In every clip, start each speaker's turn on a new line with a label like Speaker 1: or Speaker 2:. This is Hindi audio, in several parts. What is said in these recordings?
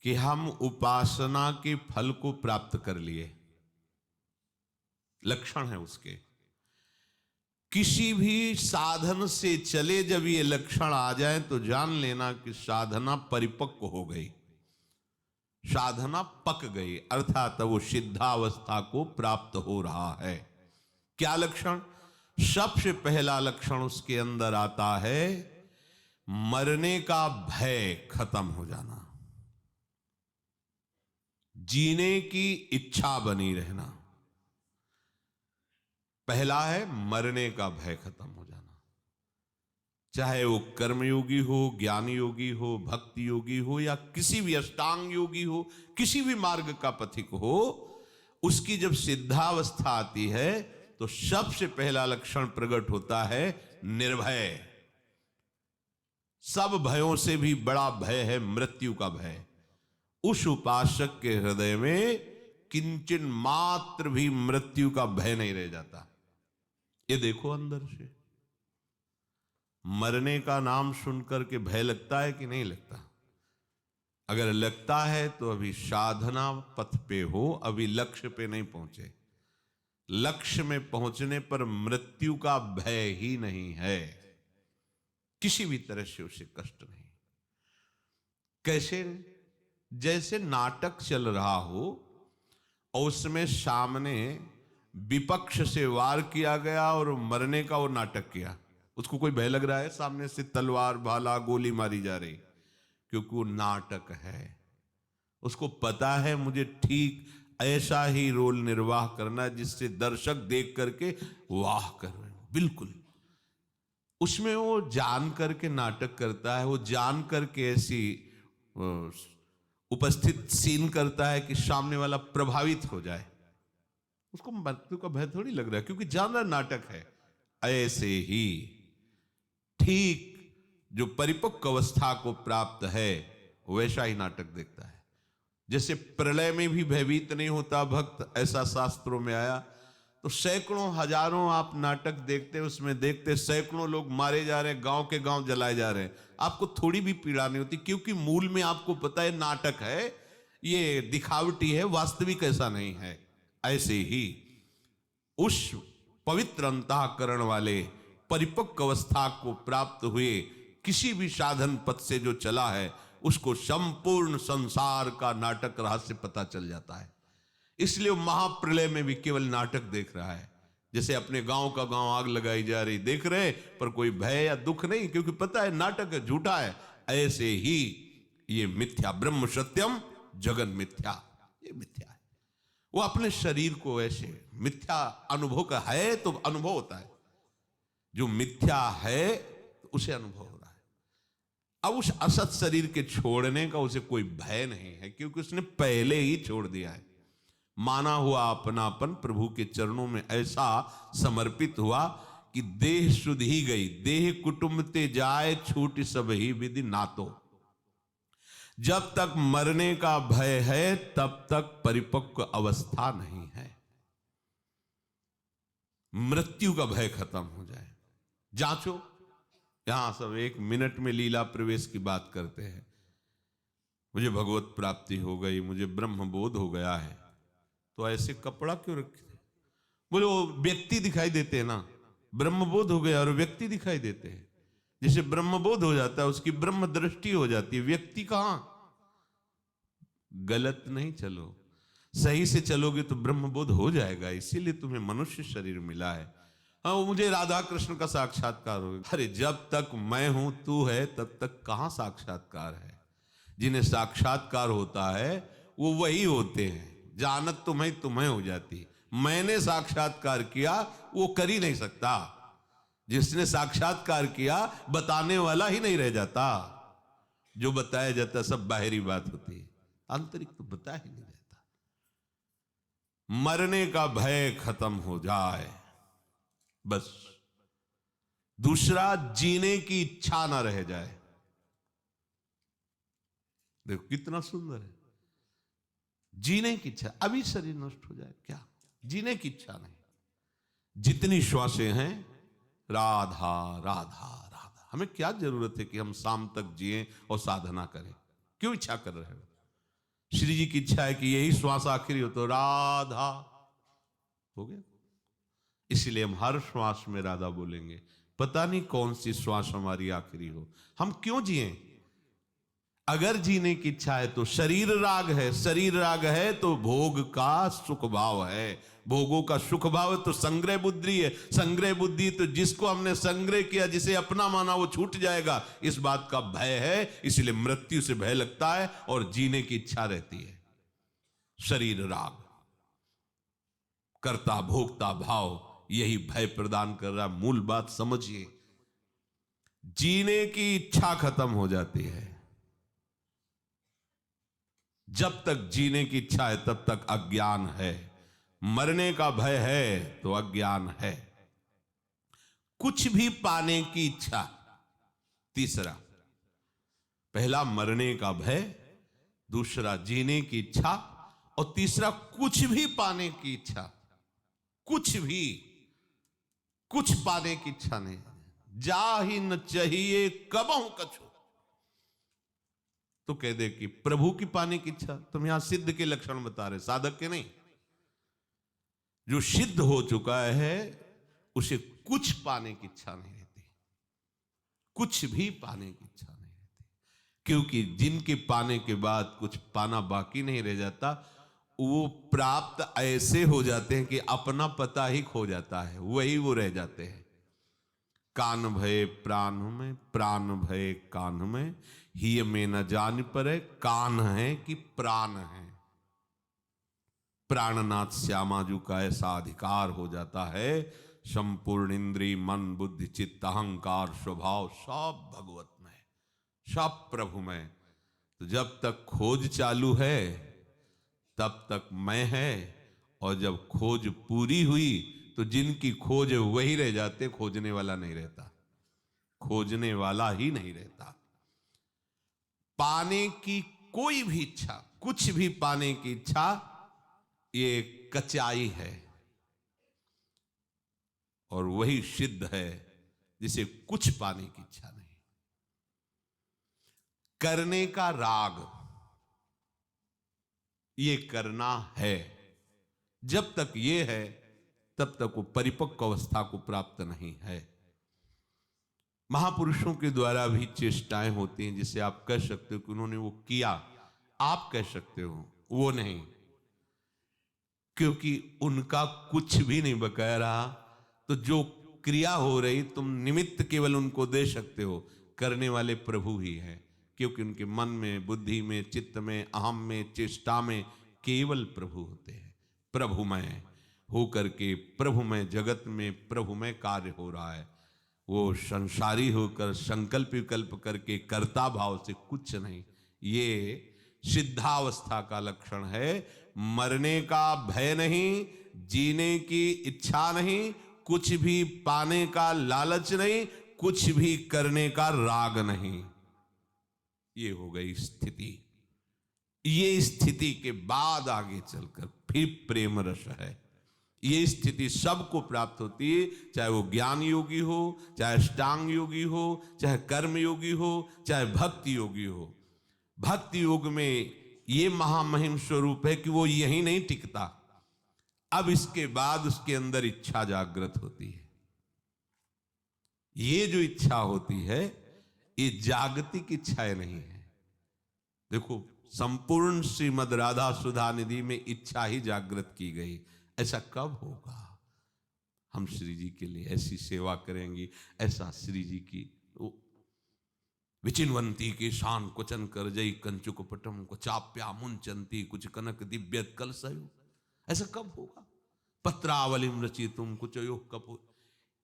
Speaker 1: कि हम उपासना के फल को प्राप्त कर लिए, लक्षण है उसके। किसी भी साधन से चले जब ये लक्षण आ जाए तो जान लेना कि साधना परिपक्व हो गई, साधना पक गई, अर्थात वो सिद्धावस्था को प्राप्त हो रहा है। क्या लक्षण? सबसे पहला लक्षण उसके अंदर आता है मरने का भय खत्म हो जाना, जीने की इच्छा बनी रहना। पहला है मरने का भय खत्म हो जाना, चाहे वो कर्मयोगी हो, ज्ञान योगी हो, भक्ति योगी हो, या किसी भी अष्टांग योगी हो, किसी भी मार्ग का पथिक हो, उसकी जब सिद्धावस्था आती है तो सबसे पहला लक्षण प्रकट होता है निर्भय। सब भयों से भी बड़ा भय है मृत्यु का भय। उस उपासक के हृदय में किंचन मात्र भी मृत्यु का भय नहीं रह जाता। ये देखो अंदर से मरने का नाम सुनकर के भय लगता है कि नहीं लगता? अगर लगता है तो अभी साधना पथ पे हो, अभी लक्ष्य पे नहीं पहुंचे। लक्ष्य में पहुंचने पर मृत्यु का भय ही नहीं है, किसी भी तरह से उसे कष्ट नहीं। कैसे? जैसे नाटक चल रहा हो और उसमें सामने विपक्ष से वार किया गया और मरने का वो नाटक किया, उसको कोई भय लग रहा है? सामने से तलवार भाला गोली मारी जा रही, क्योंकि वो नाटक है। उसको पता है मुझे ठीक ऐसा ही रोल निर्वाह करना जिससे दर्शक देख करके वाह कर रहे हैं। बिल्कुल उसमें वो जान करके नाटक करता है, वो जान करके ऐसी उपस्थित सीन करता है कि सामने वाला प्रभावित हो जाए। उसको मृत्यु का भय थोड़ी लग रहा है, क्योंकि जान रहा नाटक है। ऐसे ही ठीक जो परिपक्व अवस्था को प्राप्त है वैसा ही नाटक देखता है। जैसे प्रलय में भी भयभीत नहीं होता भक्त, ऐसा शास्त्रों में आया। तो सैकड़ों हजारों आप नाटक देखते, उसमें देखते सैकड़ों लोग मारे जा रहे हैं, गांव के गांव जलाए जा रहे हैं, आपको थोड़ी भी पीड़ा नहीं होती, क्योंकि मूल में आपको पता है नाटक है, ये दिखावटी है, वास्तविक ऐसा नहीं है। ऐसे ही उस पवित्र अंतःकरण वाले परिपक्व अवस्था को प्राप्त हुए किसी भी साधन पथ से जो चला है, उसको संपूर्ण संसार का नाटक रहस्य पता चल जाता है। इसलिए महाप्रलय में भी केवल नाटक देख रहा है। जैसे अपने गांव का गांव आग लगाई जा रही देख रहे, पर कोई भय या दुख नहीं, क्योंकि पता है नाटक है, झूठा है। ऐसे ही ये मिथ्या, ब्रह्म सत्यम जगन मिथ्या, ये मिथ्या है। वो अपने शरीर को ऐसे मिथ्या अनुभव का है तो अनुभव होता है, जो मिथ्या है उसे अनुभव हो रहा है। अब उस असत शरीर के छोड़ने का उसे कोई भय नहीं है, क्योंकि उसने पहले ही छोड़ दिया है। माना हुआ अपनापन प्रभु के चरणों में ऐसा समर्पित हुआ कि देह सुध ही गई, देह कुटुंब ते जाए छूट सब ही विधि नातो। जब तक मरने का भय है तब तक परिपक्व अवस्था नहीं है। मृत्यु का भय खत्म हो जाए। जांचो, यहां सब 1 मिनट में लीला प्रवेश की बात करते हैं। मुझे भगवत प्राप्ति हो गई, मुझे ब्रह्म बोध हो गया है, तो ऐसे कपड़ा क्यों रखे? बोले वो व्यक्ति दिखाई देते हैं ना, ब्रह्मबोध हो गया और व्यक्ति दिखाई देते हैं। जिसे ब्रह्मबोध हो जाता है उसकी ब्रह्म दृष्टि हो जाती है, व्यक्ति कहां? गलत नहीं चलो, सही से चलोगे तो ब्रह्मबोध हो जाएगा। इसीलिए तुम्हें मनुष्य शरीर मिला है। हाँ, मुझे राधा कृष्ण का साक्षात्कार हो गया। अरे जब तक मैं हूं तू है तब तक कहां साक्षात्कार है? जिन्हें साक्षात्कार होता है वो वही होते हैं। जानत तुम्हें तुम्हें हो जाती। मैंने साक्षात्कार किया वो कर ही नहीं सकता। जिसने साक्षात्कार किया बताने वाला ही नहीं रह जाता। जो बताया जाता सब बाहरी बात होती है, आंतरिक तो बता ही नहीं जाता। मरने का भय खत्म हो जाए बस। दूसरा, जीने की इच्छा ना रह जाए। देखो कितना सुंदर है, जीने की इच्छा। अभी शरीर नष्ट हो जाए क्या, जीने की इच्छा नहीं। जितनी श्वासें हैं राधा राधा राधा। हमें क्या जरूरत है कि हम शाम तक जिए और साधना करें? क्यों इच्छा कर रहे हो? श्री जी की इच्छा है कि यही श्वास आखिरी हो तो राधा हो गया। इसलिए हम हर श्वास में राधा बोलेंगे। पता नहीं कौन सी श्वास हमारी आखिरी हो, हम क्यों जिए? अगर जीने की इच्छा है तो शरीर राग है, शरीर राग है तो भोग का सुख भाव है, भोगों का सुख भाव है तो संग्रह बुद्धि है, संग्रह बुद्धि तो जिसको हमने संग्रह किया, जिसे अपना माना वो छूट जाएगा, इस बात का भय है। इसलिए मृत्यु से भय लगता है और जीने की इच्छा रहती है। शरीर राग, कर्ता भोक्ता भाव, यही भय प्रदान कर रहा। मूल बात समझिए, जीने की इच्छा खत्म हो जाती है। जब तक जीने की इच्छा है तब तक अज्ञान है, मरने का भय है तो अज्ञान है। कुछ भी पाने की इच्छा, तीसरा, पहला मरने का भय, दूसरा जीने की इच्छा, और तीसरा कुछ भी पाने की इच्छा। कुछ भी, कुछ पाने की इच्छा नहीं, जा ही न चाहिए कबहू कछु। तो कह दे कि प्रभु की पाने की इच्छा। तुम यहां सिद्ध के लक्षण बता रहे, साधक के नहीं। जो सिद्ध हो चुका है उसे कुछ पाने की इच्छा नहीं रहती, कुछ भी पाने की इच्छा नहीं रहती, क्योंकि जिनके पाने के बाद कुछ पाना बाकी नहीं रह जाता, वो प्राप्त ऐसे हो जाते हैं कि अपना पता ही खो जाता है, वही वो रह जाते हैं। कान भय प्राण में, प्राण भय कान में, ही में न जान परे, कान है कि प्राण है। प्राणनाथ श्यामाजू का ऐसा अधिकार हो जाता है, संपूर्ण इंद्रिय मन बुद्धि चित्त अहंकार स्वभाव सब भगवत में, सब प्रभु में। तो जब तक खोज चालू है तब तक मैं है, और जब खोज पूरी हुई तो जिनकी खोज है वही रह जाते, खोजने वाला नहीं रहता, खोजने वाला ही नहीं रहता। पाने की कोई भी इच्छा, कुछ भी पाने की इच्छा, ये कचाई है, और वही सिद्ध है जिसे कुछ पाने की इच्छा नहीं। करने का राग, ये करना है, जब तक ये है तब तक वो परिपक्व अवस्था को प्राप्त नहीं है। महापुरुषों के द्वारा भी चेष्टाएं होती हैं, जिसे आप कह सकते हो कि उन्होंने वो किया, आप कह सकते हो वो नहीं, क्योंकि उनका कुछ भी नहीं बकाया रहा। तो जो क्रिया हो रही, तुम निमित्त केवल उनको दे सकते हो, करने वाले प्रभु ही हैं, क्योंकि उनके मन में बुद्धि में चित्त में अहम में चेष्टा में केवल प्रभु होते हैं। प्रभुमय होकर के प्रभुमय जगत में प्रभुमय कार्य हो रहा है। वो संसारी होकर संकल्प विकल्प करके कर्ता भाव से कुछ नहीं, ये सिद्धावस्था का लक्षण है। मरने का भय नहीं, जीने की इच्छा नहीं, कुछ भी पाने का लालच नहीं, कुछ भी करने का राग नहीं। ये हो गई स्थिति। ये स्थिति के बाद आगे चलकर फिर प्रेम रस है। ये स्थिति सबको प्राप्त होती है, चाहे वो ज्ञान योगी हो, चाहे अष्टांग योगी हो, चाहे कर्म योगी हो, चाहे भक्ति योगी हो। भक्ति योग में ये महामहिम स्वरूप है कि वो यही नहीं टिकता, अब इसके बाद उसके अंदर इच्छा जागृत होती है। ये जो इच्छा होती है ये जागतिक इच्छाएं नहीं है। देखो, संपूर्ण श्रीमद् राधा सुधा निधि में इच्छा ही जागृत की गई। ऐसा कब होगा? हम श्री जी के लिए ऐसी सेवा करेंगी, ऐसा श्री जी की विचिन्वंती के शान कुचन कर जई कंचुक पटम को चाप्या मुंचंती कुछ कनक दिव्यत कलसयो। ऐसा कब होगा? पत्रावलिम रचितुम कुछ योग कपूर।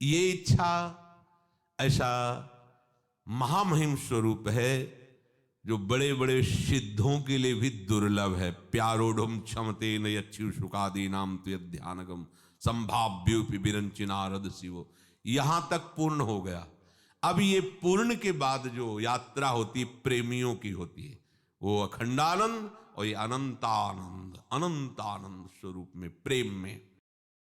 Speaker 1: ये इच्छा ऐसा महामहिम स्वरूप है जो बड़े बड़े सिद्धों के लिए भी दुर्लभ है। प्यारोढ़ क्षमते न यच्छु शुकादी नाम तो ध्यानगम संभाव्योपि विरंचिनारद शिवो। यहां तक पूर्ण हो गया। अब ये पूर्ण के बाद जो यात्रा होती प्रेमियों की होती है, वो अखंडानंद और ये अनंतानंद, अनंतानंद स्वरूप में प्रेम में।